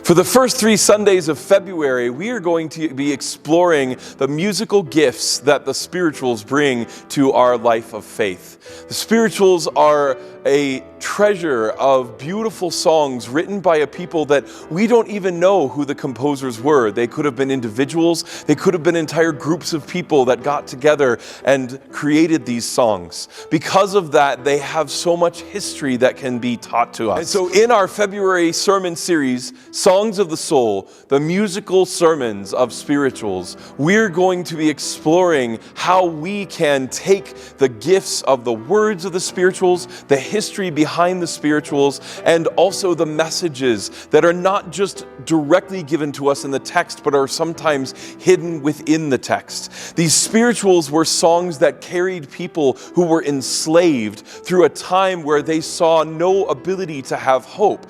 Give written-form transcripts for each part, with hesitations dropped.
For the first 3 Sundays of February, we are going to be exploring the musical gifts that the spirituals bring to our life of faith. The spirituals are a treasure of beautiful songs written by a people that we don't even know who the composers were. They could have been individuals, they could have been entire groups of people that got together and created these songs. Because of that, they have so much history that can be taught to us. And so in our February sermon series, Songs of the Soul, the musical sermons of spirituals, we're going to be exploring how we can take the gifts of the words of the spirituals, the history behind the spirituals, and also the messages that are not just directly given to us in the text, but are sometimes hidden within the text. These spirituals were songs that carried people who were enslaved through a time where they saw no ability to have hope.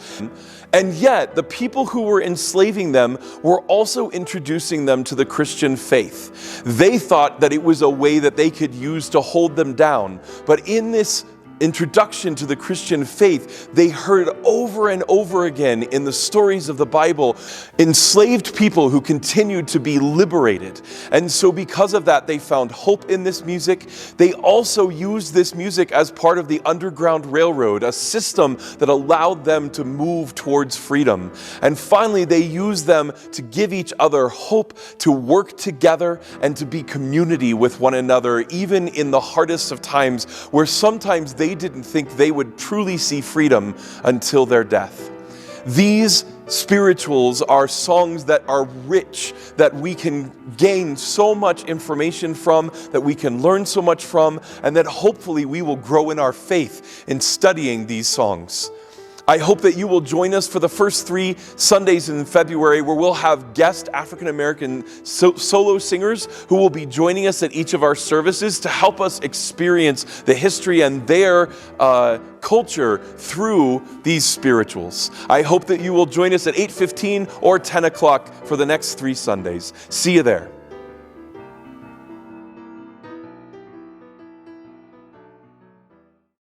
And yet, the people who were enslaving them were also introducing them to the Christian faith. They thought that it was a way that they could use to hold them down. But in this introduction to the Christian faith, they heard over and over again in the stories of the Bible, enslaved people who continued to be liberated. And so because of that, they found hope in this music. They also used this music as part of the Underground Railroad, a system that allowed them to move towards freedom. And finally, they used them to give each other hope, to work together, and to be community with one another, even in the hardest of times, where sometimes they didn't think they would truly see freedom until their death. These spirituals are songs that are rich, that we can gain so much information from, that we can learn so much from, and that hopefully we will grow in our faith in studying these songs. I hope that you will join us for the first 3 Sundays in February, where we'll have guest African-American solo singers who will be joining us at each of our services to help us experience the history and their culture through these spirituals. I hope that you will join us at 8:15 or 10 o'clock for the next 3 Sundays. See you there.